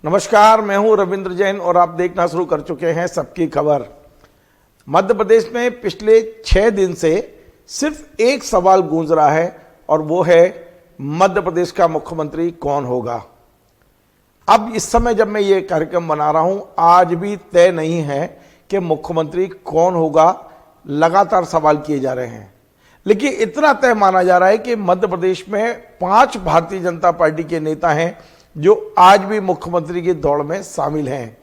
नमस्कार, मैं हूं रविंद्र जैन और आप देखना शुरू कर चुके हैं सबकी खबर। मध्य प्रदेश में पिछले 6 दिन से सिर्फ एक सवाल गूंज रहा है और वो है मध्य प्रदेश का मुख्यमंत्री कौन होगा। अब इस समय जब मैं ये कार्यक्रम बना रहा हूं, आज भी तय नहीं है कि मुख्यमंत्री कौन होगा। लगातार सवाल किए जा रहे हैं, लेकिन इतना तय माना जा रहा है कि मध्य प्रदेश में 5 भारतीय जनता पार्टी के नेता हैं जो आज भी मुख्यमंत्री की दौड़ में शामिल हैं।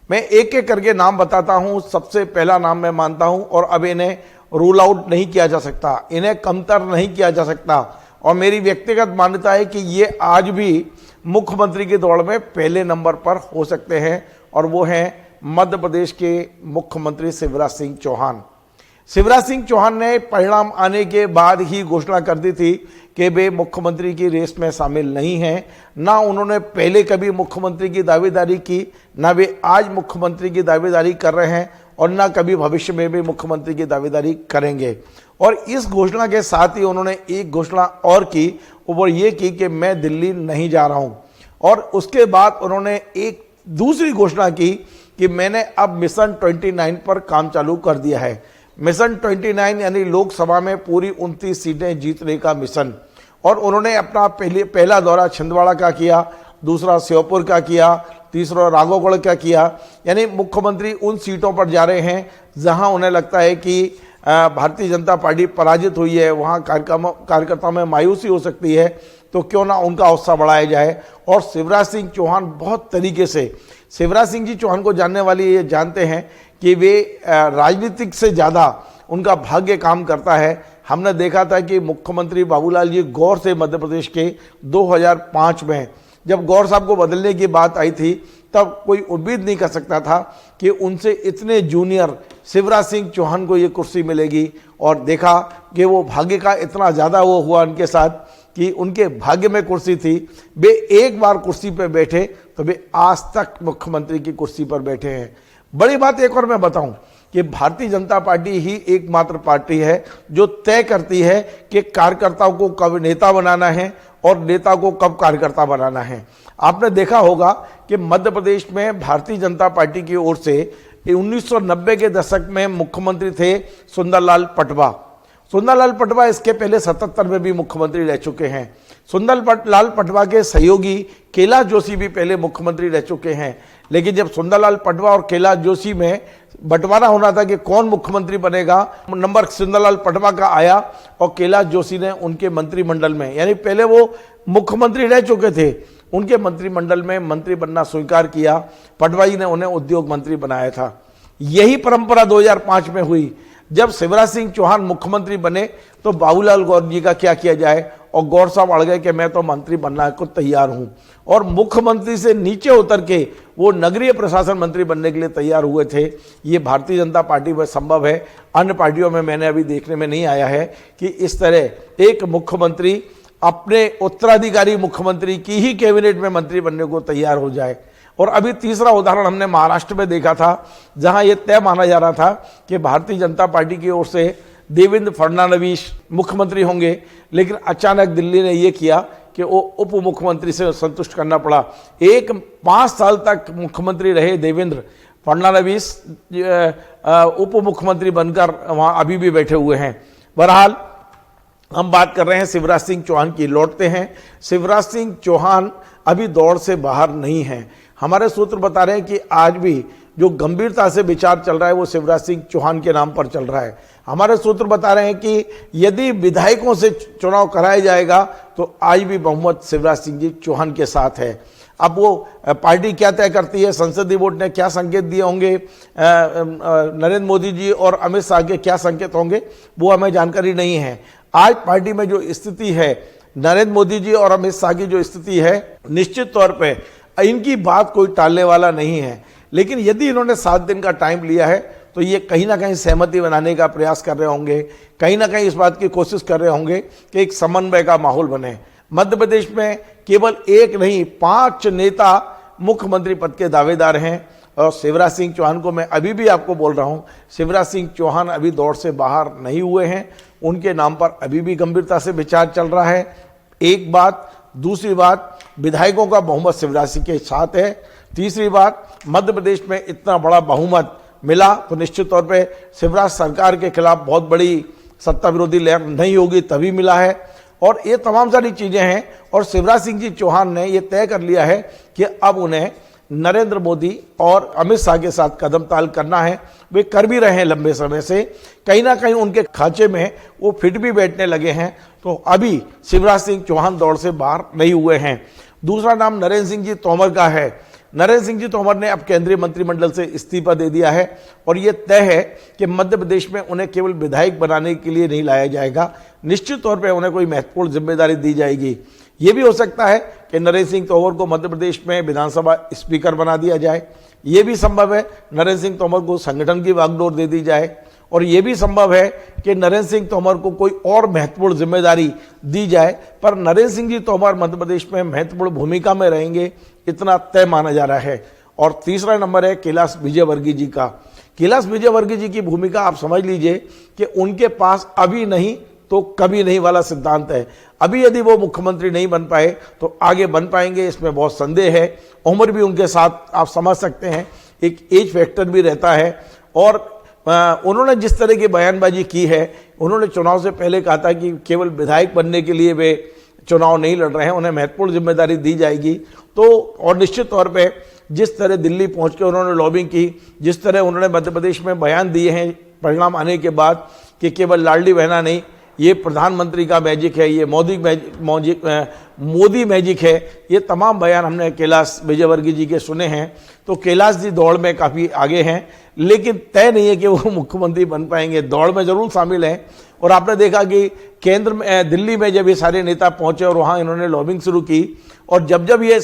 मैं एक एक करके नाम बताता हूं। सबसे पहला नाम मैं मानता हूं और अब इन्हें रूल आउट नहीं किया जा सकता, इन्हें कमतर नहीं किया जा सकता और मेरी व्यक्तिगत मान्यता है कि ये आज भी मुख्यमंत्री की दौड़ में पहले नंबर पर हो सकते हैं और वो हैं मध्य प्रदेश के मुख्यमंत्री शिवराज सिंह चौहान। शिवराज सिंह चौहान ने परिणाम आने के बाद ही घोषणा कर दी थी कि वे मुख्यमंत्री की रेस में शामिल नहीं हैं। ना उन्होंने पहले कभी मुख्यमंत्री की दावेदारी की, ना वे आज मुख्यमंत्री की दावेदारी कर रहे हैं और ना कभी भविष्य में भी मुख्यमंत्री की दावेदारी करेंगे। और इस घोषणा के साथ ही उन्होंने एक घोषणा और की, वो ये की कि मैं दिल्ली नहीं जा रहा हूँ। और उसके बाद उन्होंने एक दूसरी घोषणा की कि मैंने अब मिशन 29 पर काम चालू कर दिया है। मिशन 29 यानी लोकसभा में पूरी 29 सीटें जीतने का मिशन। और उन्होंने अपना पहला दौरा छिंदवाड़ा का किया, दूसरा श्योपुर का किया, तीसरा राघवगढ़ का किया। यानी मुख्यमंत्री उन सीटों पर जा रहे हैं जहां उन्हें लगता है कि भारतीय जनता पार्टी पराजित हुई है, वहां कार्यकर्ताओं में मायूसी हो सकती है, तो क्यों ना उनका उत्साह बढ़ाया जाए। और शिवराज सिंह चौहान बहुत तरीके से, शिवराज सिंह जी चौहान को जानने वाले ये जानते हैं कि वे राजनीतिक से ज़्यादा उनका भाग्य काम करता है। हमने देखा था कि मुख्यमंत्री बाबूलाल जी गौर से मध्य प्रदेश के 2005 में जब गौर साहब को बदलने की बात आई थी, तब कोई उम्मीद नहीं कर सकता था कि उनसे इतने जूनियर शिवराज सिंह चौहान को ये कुर्सी मिलेगी। और देखा कि वो भाग्य का इतना ज़्यादा वो हुआ उनके साथ कि उनके भाग्य में कुर्सी थी। वे एक बार कुर्सी पर बैठे तो वे आज तक मुख्यमंत्री की कुर्सी पर बैठे हैं। बड़ी बात एक और मैं बताऊं कि भारतीय जनता पार्टी ही एकमात्र पार्टी है जो तय करती है कि कार्यकर्ताओं को कब नेता बनाना है और नेता को कब कार्यकर्ता बनाना है। आपने देखा होगा कि मध्य प्रदेश में भारतीय जनता पार्टी की ओर से 1990 के दशक में मुख्यमंत्री थे सुंदरलाल पटवा। सुंदरलाल पटवा इसके पहले 77 में भी मुख्यमंत्री रह चुके हैं। सुंदरलाल पटवा के सहयोगी कैलाश जोशी भी पहले मुख्यमंत्री रह चुके हैं। लेकिन जब सुंदरलाल पटवा और कैलाश जोशी में बंटवारा होना था कि कौन मुख्यमंत्री बनेगा, नंबर सुंदरलाल पटवा का आया और कैलाश जोशी ने उनके मंत्रिमंडल में, यानी पहले वो मुख्यमंत्री रह चुके थे, उनके मंत्रिमंडल में मंत्री बनना स्वीकार किया। पटवा जी ने उन्हें उद्योग मंत्री बनाया था। यही परंपरा 2005 में हुई। जब शिवराज सिंह चौहान मुख्यमंत्री बने तो बाबूलाल गौर जी का क्या किया जाए, और गौर साहब अड़ गए कि मैं तो मंत्री बनना को तैयार हूं। और मुख्यमंत्री से नीचे उतर के वो नगरीय प्रशासन मंत्री बनने के लिए तैयार हुए थे। ये भारतीय जनता पार्टी में संभव है, अन्य पार्टियों में मैंने अभी देखने में नहीं आया है कि इस तरह एक मुख्यमंत्री अपने उत्तराधिकारी मुख्यमंत्री की ही कैबिनेट में मंत्री बनने को तैयार हो जाए। और अभी तीसरा उदाहरण हमने महाराष्ट्र में देखा था, जहां यह तय माना जा रहा था कि भारतीय जनता पार्टी की ओर से देवेंद्र फडणवीस मुख्यमंत्री होंगे, लेकिन अचानक दिल्ली ने यह किया कि वो उप मुख्यमंत्री से संतुष्ट करना पड़ा। 5 साल तक मुख्यमंत्री रहे देवेंद्र फडणवीस, उप मुख्यमंत्री बनकर वहां अभी भी बैठे हुए हैं। बहरहाल हम बात कर रहे हैं शिवराज सिंह चौहान की। लौटते हैं, शिवराज सिंह चौहान अभी दौड़ से बाहर नहीं है। हमारे सूत्र बता रहे हैं कि आज भी जो गंभीरता से विचार चल रहा है वो शिवराज सिंह चौहान के नाम पर चल रहा है। हमारे सूत्र बता रहे हैं कि यदि विधायकों से चुनाव कराया जाएगा तो आज भी बहुमत शिवराज सिंह जी चौहान के साथ है। अब वो पार्टी क्या तय करती है, संसदीय बोर्ड ने क्या संकेत दिए होंगे, नरेंद्र मोदी जी और अमित शाह के क्या संकेत होंगे, वो हमें जानकारी नहीं है। आज पार्टी में जो स्थिति है, नरेंद्र मोदी जी और अमित शाह की जो स्थिति है, निश्चित तौर पे इनकी बात कोई टालने वाला नहीं है। लेकिन यदि इन्होंने 7 दिन का टाइम लिया है तो ये कहीं ना कहीं सहमति बनाने का प्रयास कर रहे होंगे, कहीं ना कहीं इस बात की कोशिश कर रहे होंगे कि एक समन्वय का माहौल बने। मध्य प्रदेश में केवल एक नहीं 5 नेता मुख्यमंत्री पद के दावेदार हैं और शिवराज सिंह चौहान को मैं अभी भी आपको बोल रहा हूं, शिवराज सिंह चौहान अभी दौड़ से बाहर नहीं हुए हैं। उनके नाम पर अभी भी गंभीरता से विचार चल रहा है। एक बात, दूसरी बात, विधायकों का बहुमत शिवराज सिंह के साथ है। तीसरी बात, मध्य प्रदेश में इतना बड़ा बहुमत मिला तो निश्चित तौर पे शिवराज सरकार के खिलाफ बहुत बड़ी सत्ता विरोधी लहर नहीं होगी, तभी मिला है। और ये तमाम सारी चीजें हैं और शिवराज सिंह जी चौहान ने ये तय कर लिया है कि अब उन्हें नरेंद्र मोदी और अमित शाह के साथ कदम ताल करना है। वे कर भी रहे हैं लंबे समय से, कहीं ना कहीं उनके खांचे में वो फिट भी बैठने लगे हैं। तो अभी शिवराज सिंह चौहान दौड़ से बाहर नहीं हुए हैं। दूसरा नाम नरेंद्र सिंह जी तोमर का है। नरेंद्र सिंह जी तोमर ने अब केंद्रीय मंत्रिमंडल से इस्तीफा दे दिया है और ये तय है कि मध्य प्रदेश में उन्हें केवल विधायक बनाने के लिए नहीं लाया जाएगा, निश्चित तौर पे उन्हें कोई महत्वपूर्ण जिम्मेदारी दी जाएगी। ये भी हो सकता है कि नरेंद्र सिंह तोमर को मध्य प्रदेश में विधानसभा स्पीकर बना दिया जाए, ये भी संभव है। नरेंद्र सिंह तोमर को संगठन की बागडोर दे दी जाए और ये भी संभव है कि नरेंद्र सिंह तोमर को कोई और महत्वपूर्ण जिम्मेदारी दी जाए। पर नरेंद्र सिंह जी तोमर मध्य प्रदेश में महत्वपूर्ण भूमिका में रहेंगे, इतना तय माना जा रहा है। और तीसरा नंबर है कैलाश विजयवर्गीय जी का। कैलाश विजयवर्गीय जी की भूमिका आप समझ लीजिए कि उनके पास अभी नहीं तो कभी नहीं वाला सिद्धांत है। अभी यदि वो मुख्यमंत्री नहीं बन पाए तो आगे बन पाएंगे, इसमें बहुत संदेह है। उम्र भी उनके साथ आप समझ सकते हैं, एक एज फैक्टर भी रहता है। और उन्होंने जिस तरह की बयानबाजी की है, उन्होंने चुनाव से पहले कहा था कि केवल विधायक बनने के लिए वे चुनाव नहीं लड़ रहे हैं, उन्हें महत्वपूर्ण जिम्मेदारी दी जाएगी। तो और निश्चित तौर पे जिस तरह दिल्ली पहुंच के उन्होंने लॉबिंग की, जिस तरह उन्होंने मध्य प्रदेश में बयान दिए हैं परिणाम आने के बाद कि केवल लाडली बहना नहीं, ये प्रधानमंत्री का मैजिक है, ये मोदी मैजिक है, ये तमाम बयान हमने कैलाश विजयवर्गीय जी के सुने हैं। तो कैलाश जी दौड़ में काफ़ी आगे हैं, लेकिन तय नहीं है कि वो मुख्यमंत्री बन पाएंगे। दौड़ में जरूर शामिल हैं। और आपने देखा कि केंद्र में दिल्ली में जब ये सारे नेता पहुंचे और वहाँ इन्होंने लॉबिंग शुरू की, और जब जब ये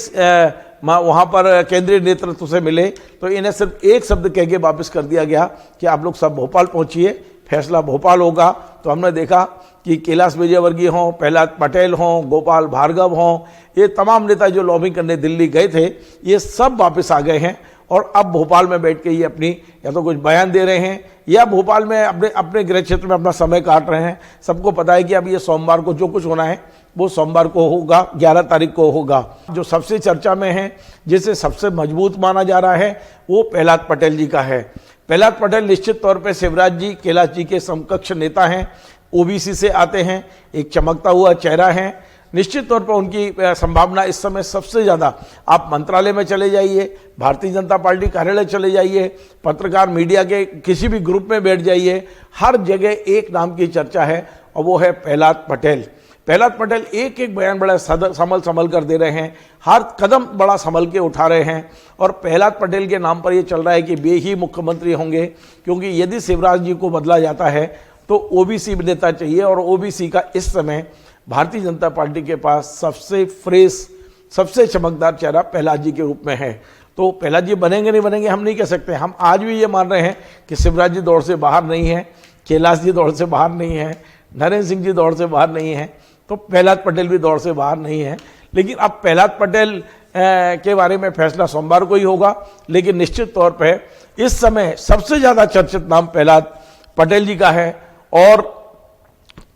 वहाँ पर केंद्रीय नेतृत्व से मिले तो इन्हें सिर्फ एक शब्द कह के वापस कर दिया गया कि आप लोग सब भोपाल पहुँचिए, फैसला भोपाल होगा। तो हमने देखा कि कैलाश विजयवर्गीय हों, प्रहलाद पटेल हों, गोपाल भार्गव हों, ये तमाम नेता जो लॉबिंग करने दिल्ली गए थे, ये सब वापस आ गए हैं और अब भोपाल में बैठ के ये अपनी या तो कुछ बयान दे रहे हैं या भोपाल में अपने गृह क्षेत्र में अपना समय काट रहे हैं। सबको पता है कि अब ये सोमवार को जो कुछ होना है वो सोमवार को होगा, 11 तारीख को होगा। जो सबसे चर्चा में है, जिसे सबसे मजबूत माना जा रहा है, वो प्रहलाद पटेल जी का है। प्रहलाद पटेल निश्चित तौर पर शिवराज जी, कैलाश जी के समकक्ष नेता हैं, ओबीसी से आते हैं, एक चमकता हुआ चेहरा है। निश्चित तौर पर उनकी संभावना इस समय सबसे ज़्यादा, आप मंत्रालय में चले जाइए, भारतीय जनता पार्टी कार्यालय चले जाइए, पत्रकार मीडिया के किसी भी ग्रुप में बैठ जाइए, हर जगह एक नाम की चर्चा है और वो है प्रहलाद पटेल। प्रहलाद पटेल एक एक बयान बड़ा संभल कर दे रहे हैं, हर कदम बड़ा संभल के उठा रहे हैं। और प्रहलाद पटेल के नाम पर ये चल रहा है कि वे ही मुख्यमंत्री होंगे, क्योंकि यदि शिवराज जी को बदला जाता है तो ओबीसी नेता चाहिए और ओबीसी का इस समय भारतीय जनता पार्टी के पास सबसे फ्रेश, सबसे चमकदार चेहरा प्रहलाद जी के रूप में है। तो प्रहलाद जी बनेंगे नहीं बनेंगे हम नहीं कह सकते। हम आज भी ये मान रहे हैं कि शिवराज जी दौड़ से बाहर नहीं है, कैलाश जी दौड़ से बाहर नहीं है, नरेंद्र सिंह जी दौड़ से बाहर नहीं है, तो प्रहलाद पटेल भी दौड़ से बाहर नहीं है। लेकिन अब प्रहलाद पटेल के बारे में फैसला सोमवार को ही होगा। लेकिन निश्चित तौर पर इस समय सबसे ज़्यादा चर्चित नाम प्रहलाद पटेल जी का है। और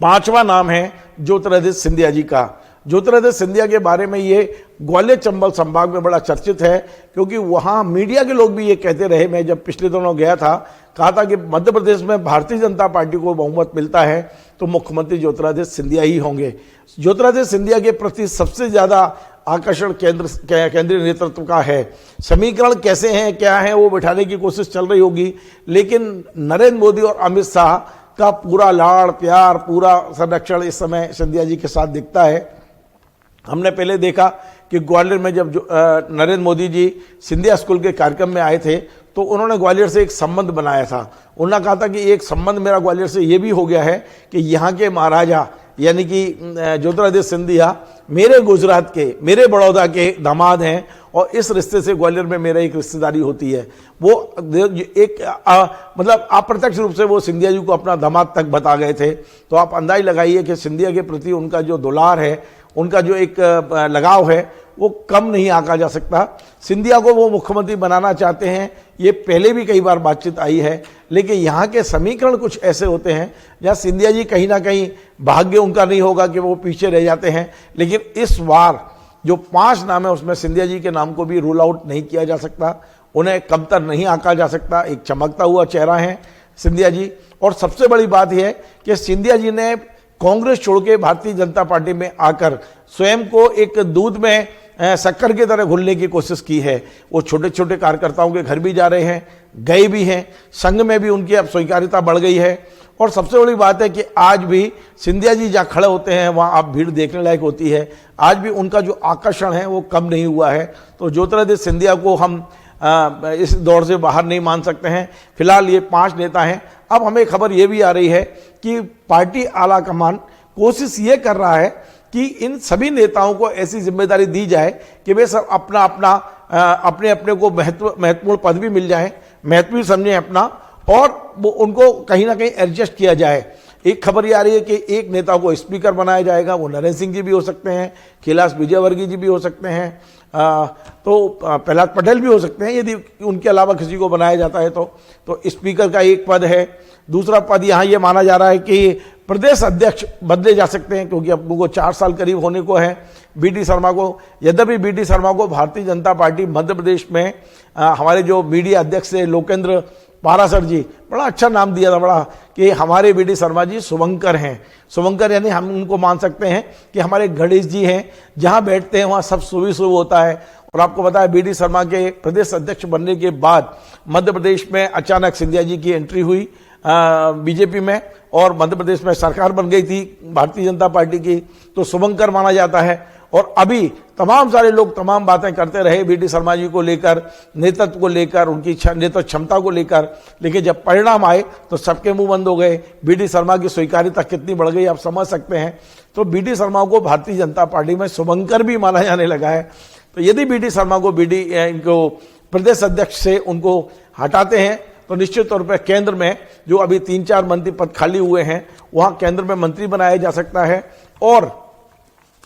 पांचवा नाम है ज्योतिरादित्य सिंधिया जी का। ज्योतिरादित्य सिंधिया के बारे में ये ग्वालियर चंबल संभाग में बड़ा चर्चित है, क्योंकि वहाँ मीडिया के लोग भी ये कहते रहे, मैं जब पिछले दिनों गया था, कहा था कि मध्य प्रदेश में भारतीय जनता पार्टी को बहुमत मिलता है तो मुख्यमंत्री ज्योतिरादित्य सिंधिया ही होंगे। ज्योतिरादित्य सिंधिया के प्रति सबसे ज़्यादा आकर्षण केंद्रीय नेतृत्व का है। समीकरण कैसे हैं, क्या है, वो बिठाने की कोशिश चल रही होगी, लेकिन नरेंद्र मोदी और अमित शाह का पूरा लाड़ प्यार, पूरा संरक्षण इस समय सिंधिया जी के साथ दिखता है। हमने पहले देखा कि ग्वालियर में जब नरेंद्र मोदी जी सिंधिया स्कूल के कार्यक्रम में आए थे तो उन्होंने ग्वालियर से एक संबंध बनाया था। उन्होंने कहा था कि एक संबंध मेरा ग्वालियर से ये भी हो गया है कि यहाँ के महाराजा यानी कि ज्योतिरादित्य सिंधिया मेरे गुजरात के, मेरे बड़ौदा के दामाद हैं और इस रिश्ते से ग्वालियर में मेरा एक रिश्तेदारी होती है। वो एक मतलब अप्रत्यक्ष रूप से वो सिंधिया जी को अपना दामाद तक बता गए थे। तो आप अंदाज लगाइए कि सिंधिया के प्रति उनका जो दुलार है, उनका जो एक लगाव है, वो कम नहीं आंका जा सकता। सिंधिया को वो मुख्यमंत्री बनाना चाहते हैं, ये पहले भी कई बार बातचीत आई है, लेकिन यहाँ के समीकरण कुछ ऐसे होते हैं जहाँ सिंधिया जी कहीं ना कहीं भाग्य उनका नहीं होगा कि वो पीछे रह जाते हैं। लेकिन इस बार जो 5 नाम है उसमें सिंधिया जी के नाम को भी रूल आउट नहीं किया जा सकता, उन्हें कमतर नहीं आंका जा सकता। एक चमकता हुआ चेहरा है सिंधिया जी। और सबसे बड़ी बात यह है कि सिंधिया जी ने कांग्रेस छोड़ के भारतीय जनता पार्टी में आकर स्वयं को एक दूध में शक्कर की तरह घुलने की कोशिश की है। वो छोटे छोटे कार्यकर्ताओं के घर भी जा रहे हैं, गए भी हैं, संघ में भी उनकी अब स्वीकार्यता बढ़ गई है। और सबसे बड़ी बात है कि आज भी सिंधिया जी जहाँ खड़े होते हैं वहाँ आप भीड़ देखने लायक होती है। आज भी उनका जो आकर्षण है वो कम नहीं हुआ है। तो ज्योतिरादित्य सिंधिया को हम इस दौर से बाहर नहीं मान सकते हैं। फिलहाल ये 5 नेता हैं। अब हमें खबर ये भी आ रही है कि पार्टी आला कमान कोशिश ये कर रहा है कि इन सभी नेताओं को ऐसी जिम्मेदारी दी जाए कि वे सब अपना अपना अपने अपने को महत्वपूर्ण पद भी मिल जाए, महत्व भी समझें अपना, और वो उनको कहीं ना कहीं एडजस्ट किया जाए। एक खबर ये आ रही है कि एक नेता को स्पीकर बनाया जाएगा, वो नरेंद्र सिंह जी भी हो सकते हैं, कैलाश विजयवर्गीय जी भी हो सकते हैं, तो प्रहलाद पटेल भी हो सकते हैं यदि उनके अलावा किसी को बनाया जाता है तो स्पीकर का एक पद है। दूसरा पद यहाँ ये माना जा रहा है कि प्रदेश अध्यक्ष बदले जा सकते हैं, क्योंकि अब उनको 4 साल करीब होने को है बीडी शर्मा को। यद्यपि बीडी शर्मा को भारतीय जनता पार्टी मध्य प्रदेश में हमारे जो मीडिया अध्यक्ष है लोकेंद्र पाराशर जी, बड़ा अच्छा नाम दिया था बड़ा, कि हमारे बीडी शर्मा जी शुभंकर हैं। शुभंकर यानी हम उनको मान सकते हैं कि हमारे गणेश जी हैं, जहां बैठते हैं वहां सब शुभ शुभ होता है। और आपको पता है बीडी शर्मा के प्रदेश अध्यक्ष बनने के बाद मध्य प्रदेश में अचानक सिंधिया जी की एंट्री हुई बीजेपी में, और मध्य प्रदेश में सरकार बन गई थी भारतीय जनता पार्टी की, तो शुभंकर माना जाता है। और अभी तमाम सारे लोग तमाम बातें करते रहे बीडी शर्मा जी को लेकर, नेतृत्व को लेकर, उनकी नेतृत्व क्षमता को लेकर, लेकिन जब परिणाम आए तो सबके मुंह बंद हो गए। बीडी शर्मा की स्वीकार्यता कितनी बढ़ गई आप समझ सकते हैं। तो बीडी शर्मा को भारतीय जनता पार्टी में शुभंकर भी माना जाने लगा है। तो यदि बीडी शर्मा को इनको प्रदेश अध्यक्ष से उनको हटाते हैं तो निश्चित तौर पर केंद्र में जो अभी 3-4 मंत्री पद खाली हुए हैं वहां केंद्र में मंत्री बनाया जा सकता है। और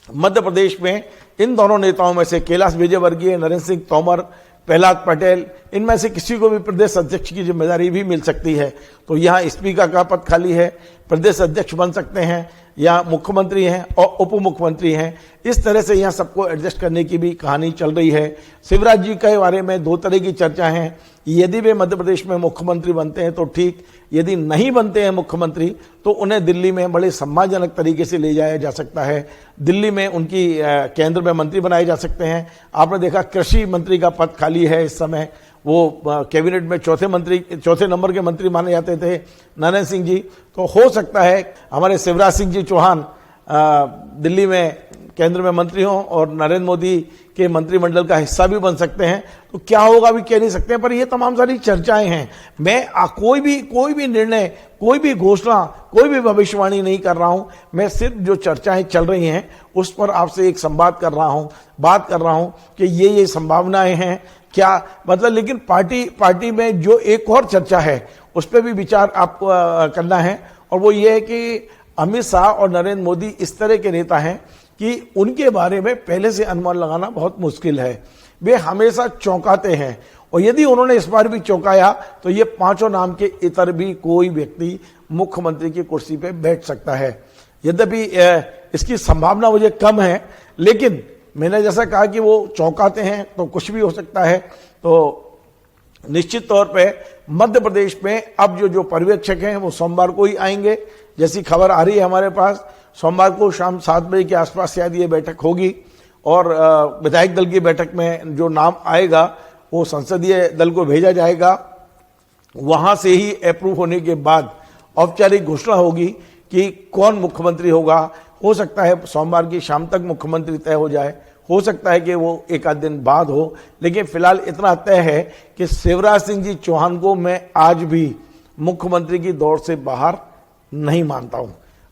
मध्य प्रदेश में इन दोनों नेताओं में से कैलाश विजयवर्गीय, नरेंद्र सिंह तोमर, प्रहलाद पटेल, इनमें से किसी को भी प्रदेश अध्यक्ष की जिम्मेदारी भी मिल सकती है। तो यहाँ स्पीकर का पद खाली है, प्रदेश अध्यक्ष बन सकते हैं, या मुख्यमंत्री हैं और उप मुख्यमंत्री हैं। इस तरह से यहाँ सबको एडजस्ट करने की भी कहानी चल रही है। शिवराज जी के बारे में 2 तरह की चर्चा है। यदि वे मध्य प्रदेश में मुख्यमंत्री बनते हैं तो ठीक, यदि नहीं बनते हैं मुख्यमंत्री तो उन्हें दिल्ली में बड़े सम्मानजनक तरीके से ले जाया जा सकता है। दिल्ली में उनकी केंद्र में मंत्री बनाए जा सकते हैं। आपने देखा कृषि मंत्री का पद खाली है इस समय, वो कैबिनेट में चौथे नंबर के मंत्री माने जाते थे नरेंद्र सिंह जी। तो हो सकता है हमारे शिवराज सिंह जी चौहान दिल्ली में केंद्र में मंत्री हों और नरेंद्र मोदी के मंत्रिमंडल का हिस्सा भी बन सकते हैं। तो क्या होगा भी कह नहीं सकते हैं, पर ये तमाम सारी चर्चाएं हैं। मैं कोई भी निर्णय, कोई भी घोषणा, कोई भी भविष्यवाणी नहीं कर रहा हूं। मैं सिर्फ जो चर्चाएं चल रही हैं उस पर आपसे एक संवाद कर रहा हूं, बात कर रहा हूं कि ये संभावनाएं हैं क्या, मतलब। लेकिन पार्टी में जो एक और चर्चा है उस पर भी विचार आपको करना है, और वो ये है कि अमित शाह और नरेंद्र मोदी इस तरह के नेता हैं कि उनके बारे में पहले से अनुमान लगाना बहुत मुश्किल है। वे हमेशा चौंकाते हैं, और यदि उन्होंने इस बार भी चौंकाया तो ये 5 नाम के इतर भी कोई व्यक्ति मुख्यमंत्री की कुर्सी पे बैठ सकता है। यद्यपि इसकी संभावना मुझे कम है, लेकिन मैंने जैसा कहा कि वो चौंकाते हैं तो कुछ भी हो सकता है। तो निश्चित तौर पे मध्य प्रदेश में अब जो पर्यवेक्षक हैं वो सोमवार को ही आएंगे, जैसी खबर आ रही है हमारे पास। सोमवार को शाम 7 बजे के आसपास शायद ये बैठक होगी, और विधायक दल की बैठक में जो नाम आएगा वो संसदीय दल को भेजा जाएगा। वहां से ही अप्रूव होने के बाद औपचारिक घोषणा होगी कि कौन मुख्यमंत्री होगा। हो सकता है सोमवार की शाम तक मुख्यमंत्री तय हो जाए, हो सकता है कि वो 1 आध दिन बाद हो, लेकिन फिलहाल इतना तय है कि शिवराज सिंह जी चौहान को मैं आज भी मुख्यमंत्री की दौड़ से बाहर नहीं मानता हूं।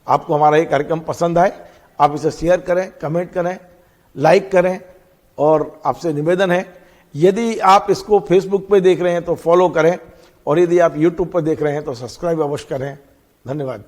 आपको हमारा ये कार्यक्रम पसंद आए, आप इसे शेयर करें, कमेंट करें, लाइक करें, और आपसे निवेदन है यदि आप इसको फेसबुक पे देख रहे हैं तो फॉलो करें, और यदि आप यूट्यूब पर देख रहे हैं तो सब्सक्राइब अवश्य करें। धन्यवाद।